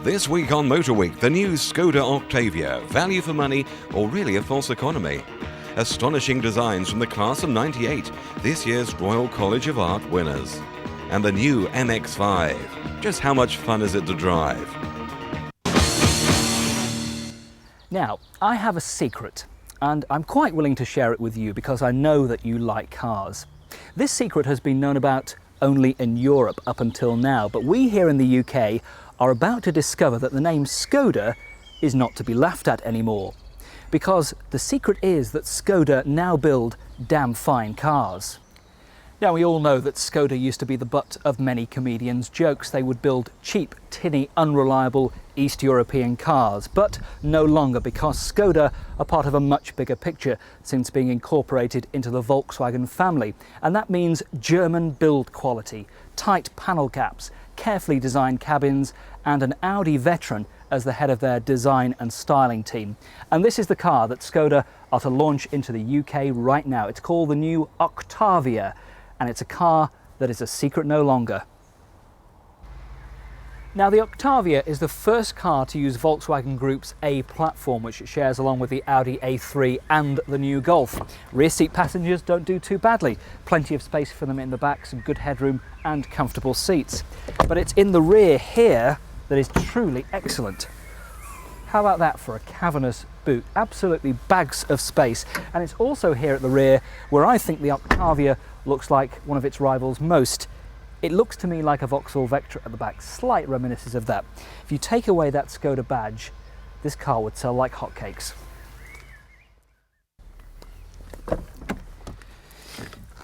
This week on Motor Week, the new Skoda Octavia, value for money or really a false economy. Astonishing designs from the class of '98, this year's Royal College of Art winners. And the new MX-5. Just how much fun is it to drive? Now, I have a secret, and I'm quite willing to share it with you because I know that you like cars. This secret has been known about only in Europe up until now, but we here in the UK are about to discover that the name Skoda is not to be laughed at anymore. Because the secret is that Skoda now build damn fine cars. Now, we all know that Skoda used to be the butt of many comedians' jokes. They would build cheap, tinny, unreliable East European cars, but no longer, because Skoda are part of a much bigger picture since being incorporated into the Volkswagen family. And that means German build quality, tight panel caps, carefully designed cabins, and an Audi veteran as the head of their design and styling team. And this is the car that Skoda are to launch into the UK right now. It's called the new Octavia, and it's a car that is a secret no longer. Now, the Octavia is the first car to use Volkswagen Group's A platform, which it shares along with the Audi A3 and the new Golf. Rear seat passengers don't do too badly. Plenty of space for them in the back, some good headroom and comfortable seats. But it's in the rear here that is truly excellent. How about that for a cavernous boot? Absolutely bags of space. And it's also here at the rear where I think the Octavia looks like one of its rivals most. It looks to me like a Vauxhall Vectra at the back, slight reminiscence of that. If you take away that Skoda badge, this car would sell like hotcakes.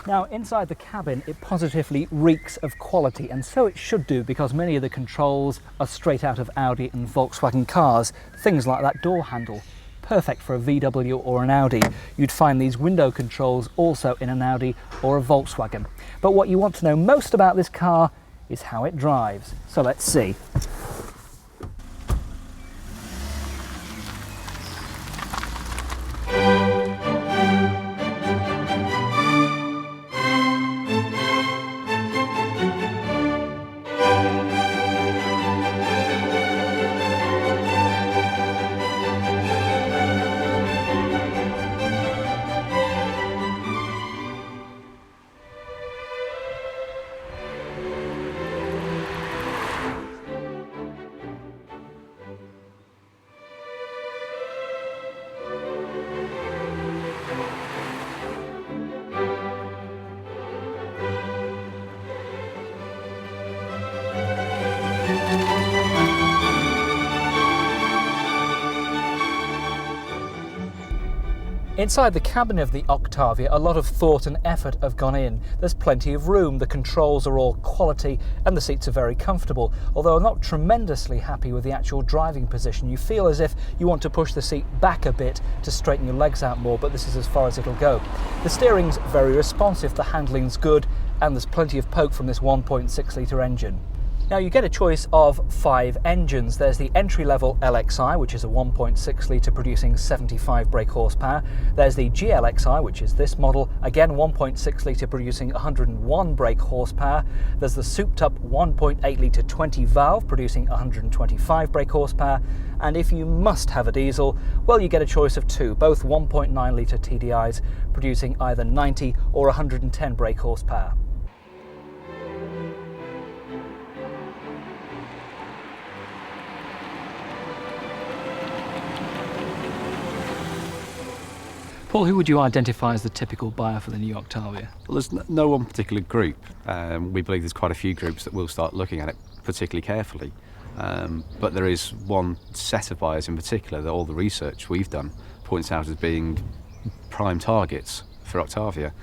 Now, inside the cabin, it positively reeks of quality, and so it should do, because many of the controls are straight out of Audi and Volkswagen cars. Things like that door handle, perfect for a VW or an Audi. You'd find these window controls also in an Audi or a Volkswagen. But what you want to know most about this car is how it drives. So let's see. Inside the cabin of the Octavia, a lot of thought and effort have gone in. There's plenty of room, the controls are all quality, and the seats are very comfortable. Although I'm not tremendously happy with the actual driving position. You feel as if you want to push the seat back a bit to straighten your legs out more, but this is as far as it'll go. The steering's very responsive, the handling's good, and there's plenty of poke from this 1.6 litre engine. Now, you get a choice of 5 engines. There's the entry-level LXI, which is a 1.6 litre producing 75 brake horsepower. There's the GLXI, which is this model, again 1.6 litre producing 101 brake horsepower. There's the souped-up 1.8 litre 20 valve producing 125 brake horsepower. And if you must have a diesel, well, you get a choice of 2, both 1.9 litre TDIs producing either 90 or 110 brake horsepower. Paul, who would you identify as the typical buyer for the new Octavia? Well, there's no one particular group. We believe there's quite a few groups that will start looking at it particularly carefully. But there is one set of buyers in particular that all the research we've done points out as being prime targets for Octavia.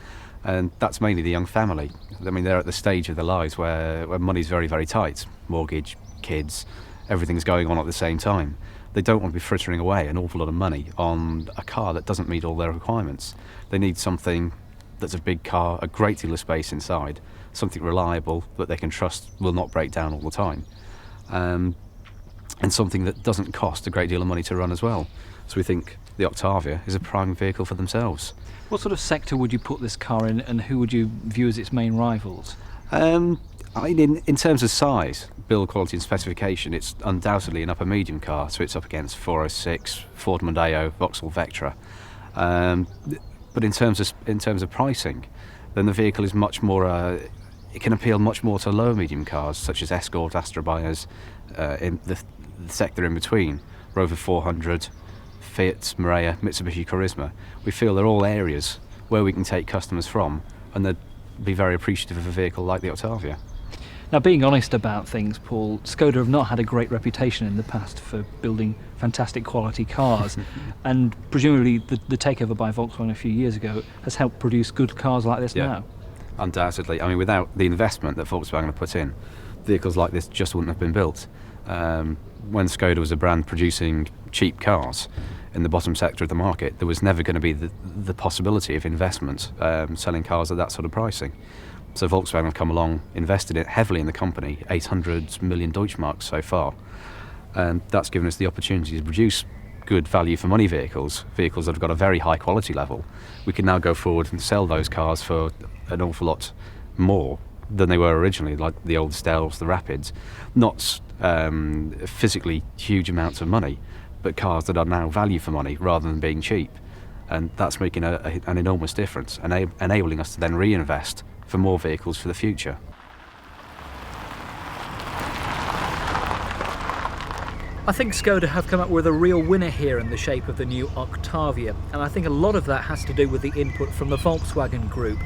And that's mainly the young family. I mean, they're at the stage of their lives where money's very, very tight. Mortgage, kids, everything's going on at the same time. They don't want to be frittering away an awful lot of money on a car that doesn't meet all their requirements. They need something that's a big car, a great deal of space inside, something reliable that they can trust will not break down all the time, and something that doesn't cost a great deal of money to run as well. So we think the Octavia is a prime vehicle for themselves. What sort of sector would you put this car in, and who would you view as its main rivals? I I mean, in terms of size, build quality and specification, it's undoubtedly an upper medium car, so it's up against 406, Ford Mondeo, Vauxhall Vectra. But in terms of pricing, then the vehicle is much more. It can appeal much more to lower medium cars such as Escort, Astra Buyers, in the sector in between, Rover 400, Fiat, Mirai, Mitsubishi Charisma. We feel they're all areas where we can take customers from, and they'd be very appreciative of a vehicle like the Octavia. Now, being honest about things, Paul, Skoda have not had a great reputation in the past for building fantastic quality cars, and presumably the takeover by Volkswagen a few years ago has helped produce good cars like this now. Undoubtedly. I mean, without the investment that Volkswagen have put in, vehicles like this just wouldn't have been built. When Skoda was a brand producing cheap cars in the bottom sector of the market, there was never going to be the possibility of investment selling cars at that sort of pricing. So Volkswagen have come along, invested it heavily in the company, 800 million Deutschmarks so far, and that's given us the opportunity to produce good value for money vehicles that have got a very high quality level. We can now go forward and sell those cars for an awful lot more than they were originally, like the old Stels, the Rapids. Not physically huge amounts of money, but cars that are now value for money rather than being cheap. And that's making an enormous difference, enabling us to then reinvest for more vehicles for the future. I think Skoda have come up with a real winner here in the shape of the new Octavia, and I think a lot of that has to do with the input from the Volkswagen Group.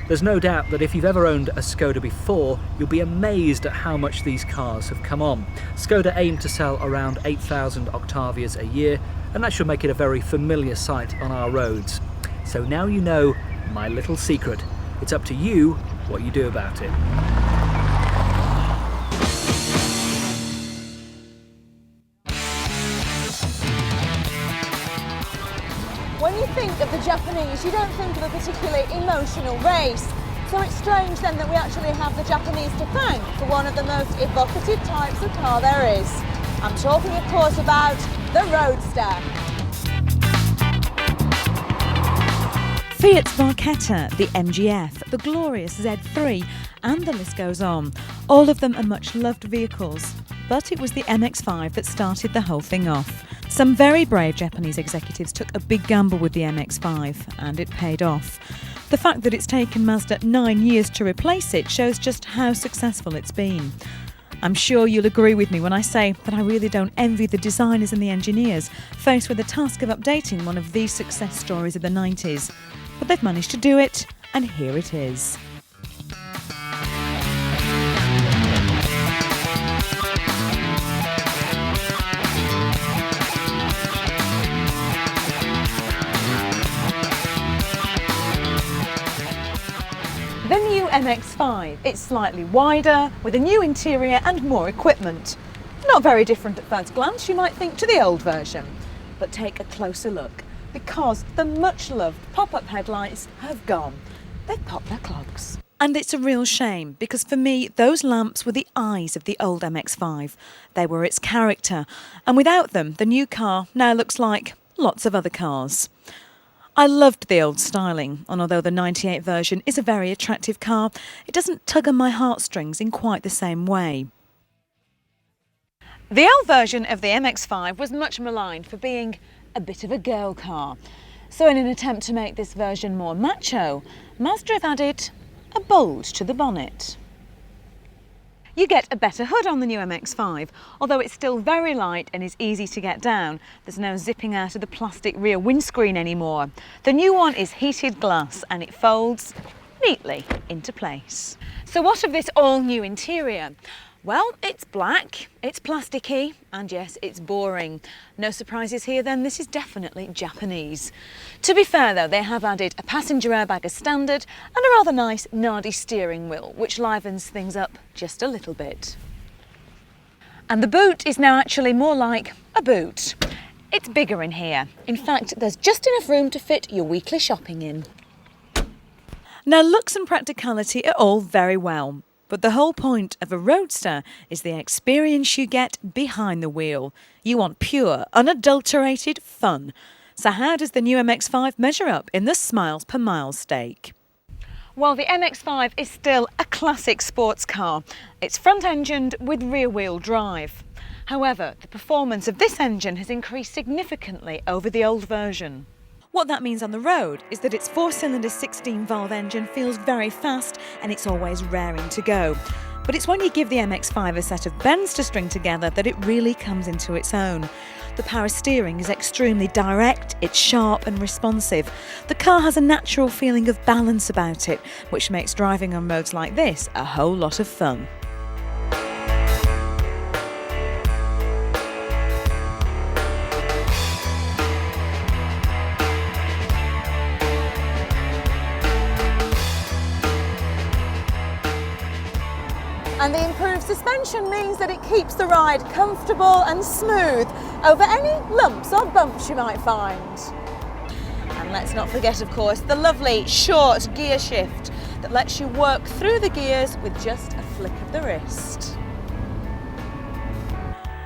There's no doubt that if you've ever owned a Skoda before, you'll be amazed at how much these cars have come on. Skoda aim to sell around 8,000 Octavias a year, and that should make it a very familiar sight on our roads. So now you know my little secret. It's up to you what you do about it. When you think of the Japanese, you don't think of a particularly emotional race. So it's strange then that we actually have the Japanese to thank for one of the most evocative types of car there is. I'm talking, of course, about the Roadster. Fiat's Barchetta, the MGF, the glorious Z3, and the list goes on. All of them are much loved vehicles. But it was the MX-5 that started the whole thing off. Some very brave Japanese executives took a big gamble with the MX-5, and it paid off. The fact that it's taken Mazda 9 years to replace it shows just how successful it's been. I'm sure you'll agree with me when I say that I really don't envy the designers and the engineers faced with the task of updating one of these success stories of the 90s. But they've managed to do it, and here it is. The new MX-5. It's slightly wider, with a new interior and more equipment. Not very different at first glance, you might think, to the old version. But take a closer look, because the much-loved pop-up headlights have gone. They've popped their clogs. And it's a real shame, because for me, those lamps were the eyes of the old MX-5. They were its character, and without them, the new car now looks like lots of other cars. I loved the old styling, and although the 98 version is a very attractive car, it doesn't tug on my heartstrings in quite the same way. The old version of the MX-5 was much maligned for being a bit of a girl car. So in an attempt to make this version more macho, Mazda have added a bulge to the bonnet. You get a better hood on the new MX-5, although it's still very light and is easy to get down. There's no zipping out of the plastic rear windscreen anymore. The new one is heated glass and it folds neatly into place. So what of this all-new interior? Well, it's black, it's plasticky, and yes, it's boring. No surprises here then, this is definitely Japanese. To be fair though, they have added a passenger airbag as standard and a rather nice Nardi steering wheel, which livens things up just a little bit. And the boot is now actually more like a boot. It's bigger in here. In fact, there's just enough room to fit your weekly shopping in. Now, looks and practicality are all very well. But the whole point of a Roadster is the experience you get behind the wheel. You want pure, unadulterated fun. So how does the new MX-5 measure up in the smiles per mile stake? Well, the MX-5 is still a classic sports car. It's front-engined with rear-wheel drive. However, the performance of this engine has increased significantly over the old version. What that means on the road is that its 4-cylinder 16-valve engine feels very fast and it's always raring to go. But it's when you give the MX-5 a set of bends to string together that it really comes into its own. The power steering is extremely direct, it's sharp and responsive. The car has a natural feeling of balance about it, which makes driving on roads like this a whole lot of fun. And the improved suspension means that it keeps the ride comfortable and smooth over any lumps or bumps you might find. And let's not forget, of course, the lovely short gear shift that lets you work through the gears with just a flick of the wrist.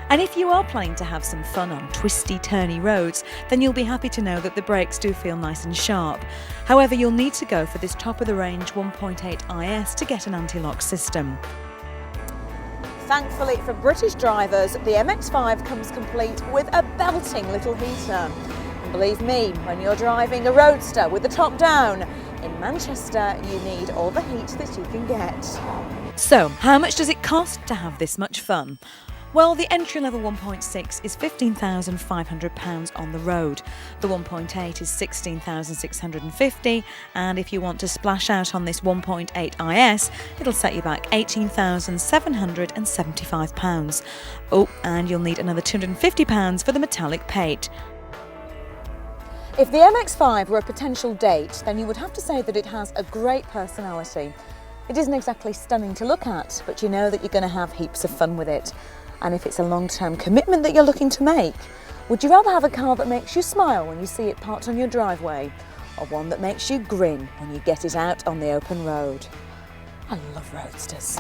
And if you are planning to have some fun on twisty, turny roads, then you'll be happy to know that the brakes do feel nice and sharp. However, you'll need to go for this top-of-the-range 1.8 IS to get an anti-lock system. Thankfully for British drivers, the MX-5 comes complete with a belting little heater. And believe me, when you're driving a roadster with the top down, in Manchester you need all the heat that you can get. So, how much does it cost to have this much fun? Well, the entry-level 1.6 is £15,500 on the road. The 1.8 is £16,650, and if you want to splash out on this 1.8 IS, it'll set you back £18,775. Oh, and you'll need another £250 for the metallic paint. If the MX-5 were a potential date, then you would have to say that it has a great personality. It isn't exactly stunning to look at, but you know that you're going to have heaps of fun with it. And if it's a long-term commitment that you're looking to make, would you rather have a car that makes you smile when you see it parked on your driveway, or one that makes you grin when you get it out on the open road? I love roadsters.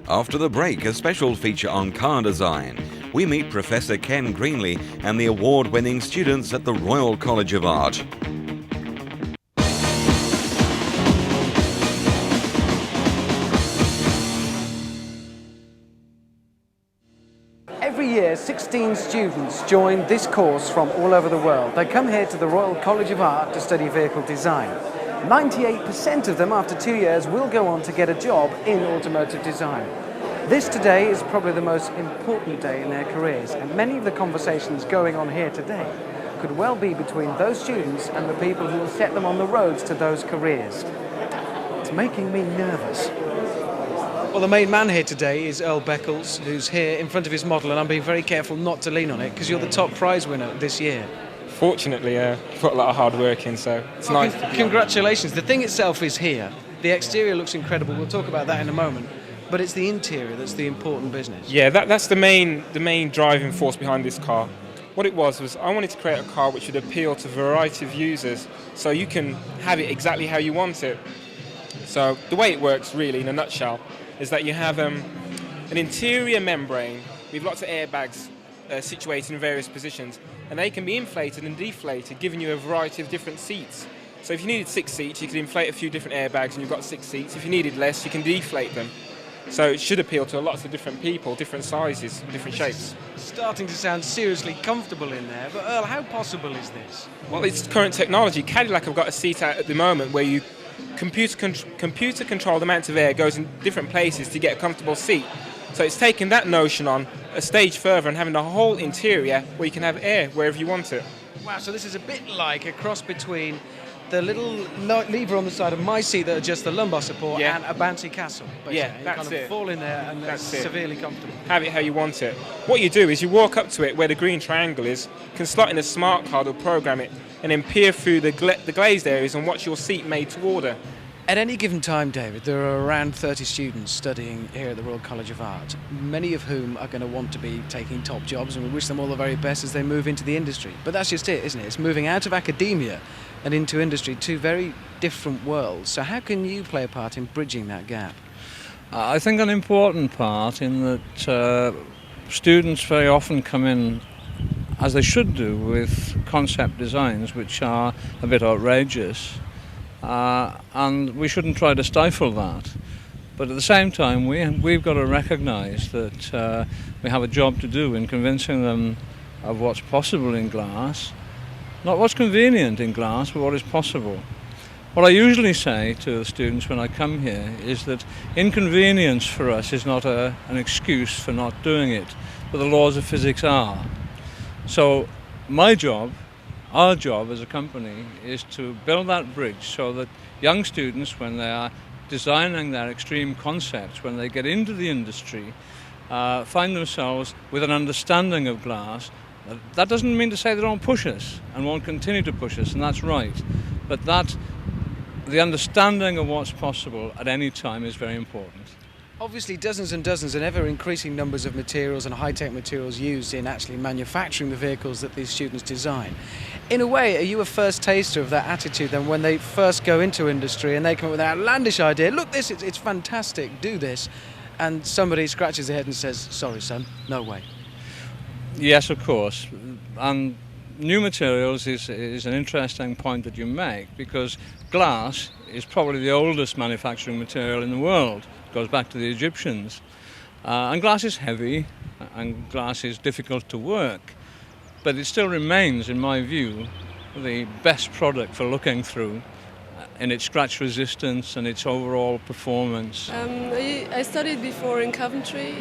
After the break, a special feature on car design. We meet Professor Ken Greenley and the award-winning students at the Royal College of Art. Every year, 16 students join this course from all over the world. They come here to the Royal College of Art to study vehicle design. 98% of them, after 2 years, will go on to get a job in automotive design. This today is probably the most important day in their careers, and many of the conversations going on here today could well be between those students and the people who will set them on the roads to those careers. It's making me nervous. Well, the main man here today is Earl Beckles, who's here in front of his model, and I'm being very careful not to lean on it because you're the top prize winner this year. Fortunately, put a lot of hard work in, so it's nice. Congratulations. The thing itself is here. The exterior looks incredible. We'll talk about that in a moment. But it's the interior that's the important business. Yeah, that's the main driving force behind this car. What it was I wanted to create a car which would appeal to a variety of users, so you can have it exactly how you want it. So the way it works, really, in a nutshell, is that you have an interior membrane with lots of airbags situated in various positions, and they can be inflated and deflated, giving you a variety of different seats. So if you needed 6 seats, you could inflate a few different airbags and you've got 6 seats. If you needed less, you can deflate them. So it should appeal to lots of different people, different sizes, different shapes. It's starting to sound seriously comfortable in there, but Earl, how possible is this? Well, it's current technology. Cadillac have got a seat out at the moment where you computer controlled amounts of air goes in different places to get a comfortable seat. So it's taken that notion on a stage further and having a whole interior where you can have air wherever you want it. Wow, so this is a bit like a cross between the little lever on the side of my seat that adjusts the lumbar support and a bouncy castle. Basically. Yeah, that's you kind it. of fall in there and that's severely comfortable. Have it how you want it. What you do is you walk up to it where the green triangle is, can slot in a smart card or program it, and then peer through the glazed areas and watch your seat made to order. At any given time, David, there are around 30 students studying here at the Royal College of Art, many of whom are going to want to be taking top jobs, and we wish them all the very best as they move into the industry. But that's just it, isn't it? It's moving out of academia and into industry, two very different worlds. So how can you play a part in bridging that gap? I think an important part in that students very often come in, as they should do, with concept designs which are a bit outrageous. and we shouldn't try to stifle that. But at the same time, we've got to recognise that we have a job to do in convincing them of what's possible in glass, not what's convenient in glass, but what is possible. What I usually say to the students when I come here is that inconvenience for us is not an excuse for not doing it, but the laws of physics are. So my job, our job as a company, is to build that bridge so that young students, when they are designing their extreme concepts, when they get into the industry, find themselves with an understanding of glass. That doesn't mean to say they don't push us and won't continue to push us, and that's right. But the understanding of what's possible at any time is very important. Obviously, dozens and dozens and ever-increasing numbers of materials and high-tech materials used in actually manufacturing the vehicles that these students design. In a way, are you a first taster of that attitude then when they first go into industry and they come up with an outlandish idea, look, it's fantastic, do this, and somebody scratches their head and says, sorry son, no way? Yes, of course. And new materials is an interesting point that you make, because glass is probably the oldest manufacturing material in the world. It goes back to the Egyptians. And glass is heavy and glass is difficult to work, but it still remains, in my view, the best product for looking through in its scratch resistance and its overall performance. I studied before in Coventry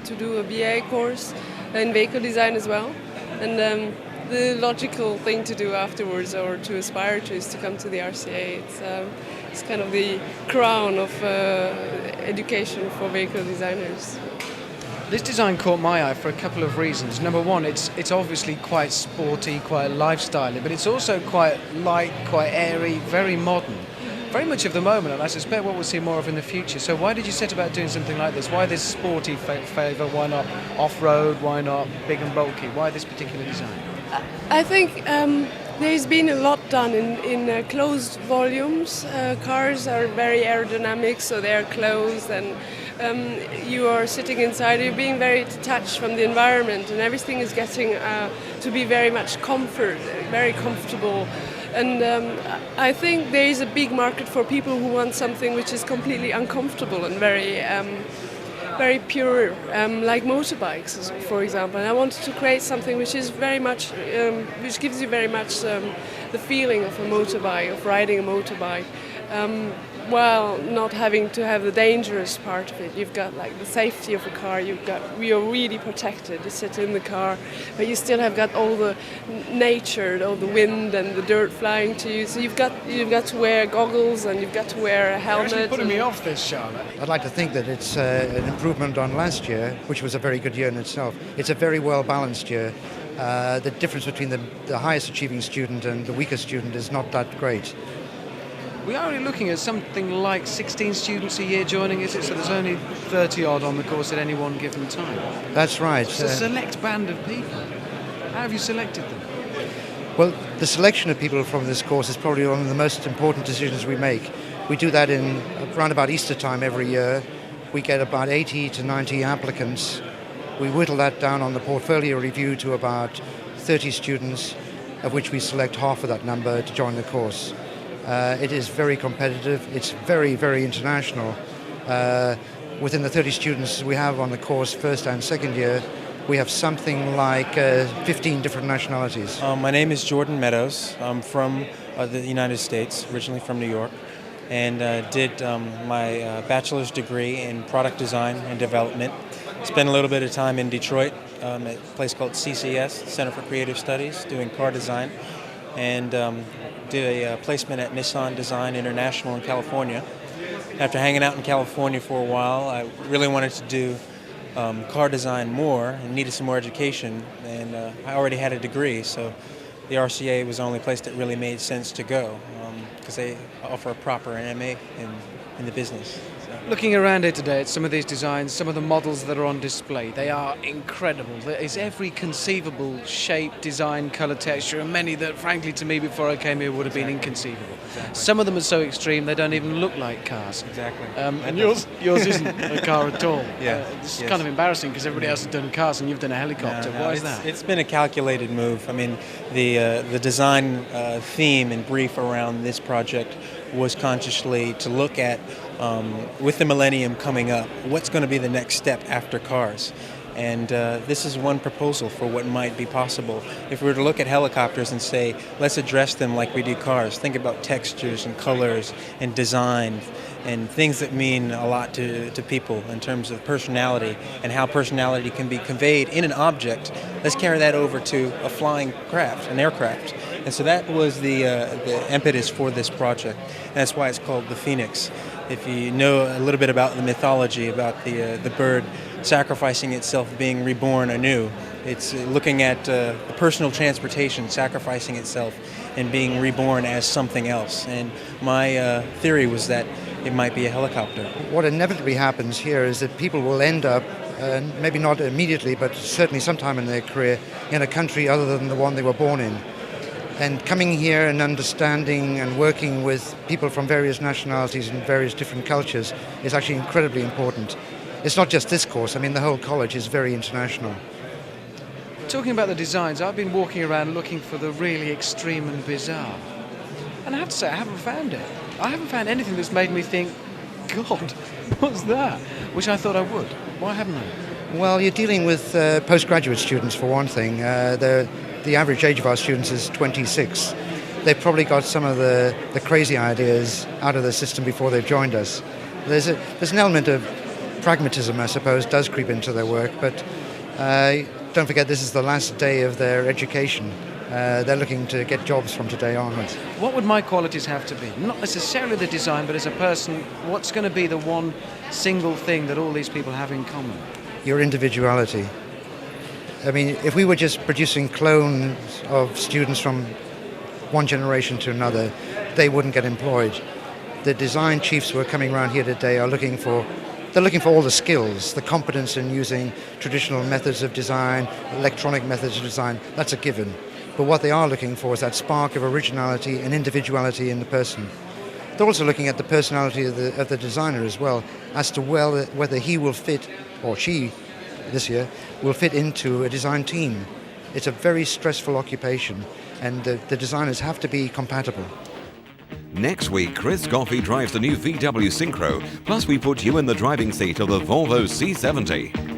to do a BA course in vehicle design as well. And the logical thing to do afterwards, or to aspire to, is to come to the RCA. It's kind of the crown of education for vehicle designers. This design caught my eye for a couple of reasons. Number one, it's obviously quite sporty, quite lifestyle-y, but it's also quite light, quite airy, very modern. Very much of the moment, and I suspect what we'll see more of in the future. So why did you set about doing something like this? Why this sporty flavour? Why not off-road? Why not big and bulky? Why this particular design? I think there's been a lot done in closed volumes. Cars are very aerodynamic, so they're closed, and you are sitting inside, you're being very detached from the environment, and everything is getting to be very much very comfortable. And I think there is a big market for people who want something which is completely uncomfortable and very pure, like motorbikes, for example. And I wanted to create something which is very much, which gives you very much the feeling of a motorbike, of riding a motorbike, while not having to have the dangerous part of it. You've got like the safety of a car. We are really protected to sit in the car, but you still have got all the nature, all the wind and the dirt flying to you. So you've got to wear goggles, and you've got to wear a helmet. You're actually putting me off this, Charlotte. I'd like to think that it's an improvement on last year, which was a very good year in itself. It's a very well balanced year. The difference between the highest achieving student and the weakest student is not that great. We are only looking at something like 16 students a year joining, is it? So there's only 30 odd on the course at any one given time. That's right. It's a select band of people. How have you selected them? Well, the selection of people from this course is probably one of the most important decisions we make. We do that in around about Easter time every year. We get about 80 to 90 applicants. We whittle that down on the portfolio review to about 30 students, of which we select half of that number to join the course. It is very competitive. It's very, very international. Within the 30 students we have on the course first and second year, we have something like 15 different nationalities. My name is Jordan Meadows. I'm from the United States, originally from New York, and did my bachelor's degree in product design and development. Spent a little bit of time in Detroit at a place called CCS, Center for Creative Studies, doing car design, and did a placement at Nissan Design International in California. After hanging out in California for a while, I really wanted to do car design more and needed some more education, and I already had a degree, so the RCA was the only place that really made sense to go, because they offer a proper MA in the business. So. Looking around here today at some of these designs, some of the models that are on display, they are incredible. There is every conceivable shape, design, colour, texture, and many that, frankly, to me before I came here would have been inconceivable. Exactly. Some of them are so extreme they don't even look like cars. Exactly. And yours isn't a car at all. Yeah. It's kind of embarrassing because everybody else has done cars and you've done a helicopter. Why is that? It's been a calculated move. I mean, the design theme and brief around this project was consciously to look at, with the millennium coming up, what's going to be the next step after cars. And this is one proposal for what might be possible. If we were to look at helicopters and say, let's address them like we do cars, think about textures and colors and design and things that mean a lot to people in terms of personality and how personality can be conveyed in an object. Let's carry that over to a flying craft, an aircraft. And so that was the impetus for this project. And that's why it's called the Phoenix. If you know a little bit about the mythology, about the bird sacrificing itself, being reborn anew, it's looking at the personal transportation, sacrificing itself and being reborn as something else. And my theory was that it might be a helicopter. What inevitably happens here is that people will end up, maybe not immediately, but certainly sometime in their career, in a country other than the one they were born in. And coming here and understanding and working with people from various nationalities and various different cultures is actually incredibly important. It's not just this course, I mean the whole college is very international. Talking about the designs, I've been walking around looking for the really extreme and bizarre. And I have to say, I haven't found it. I haven't found anything that's made me think, God, what's that? Which I thought I would. Why haven't I? Well, you're dealing with postgraduate students for one thing. The average age of our students is 26. They've probably got some of the crazy ideas out of the system before they've joined us. There's an element of pragmatism, I suppose, does creep into their work, but don't forget this is the last day of their education. They're looking to get jobs from today onwards. What would my qualities have to be? Not necessarily the design, but as a person, what's going to be the one single thing that all these people have in common? Your individuality. I mean, if we were just producing clones of students from one generation to another, they wouldn't get employed. The design chiefs who are coming around here today are looking for all the skills, the competence in using traditional methods of design, electronic methods of design. That's a given. But what they are looking for is that spark of originality and individuality in the person. They're also looking at the personality of the designer as well, as to whether he will fit, or she, this year, will fit into a design team. It's a very stressful occupation, and the designers have to be compatible. Next week, Chris Goffey drives the new VW Synchro, plus we put you in the driving seat of the Volvo C70.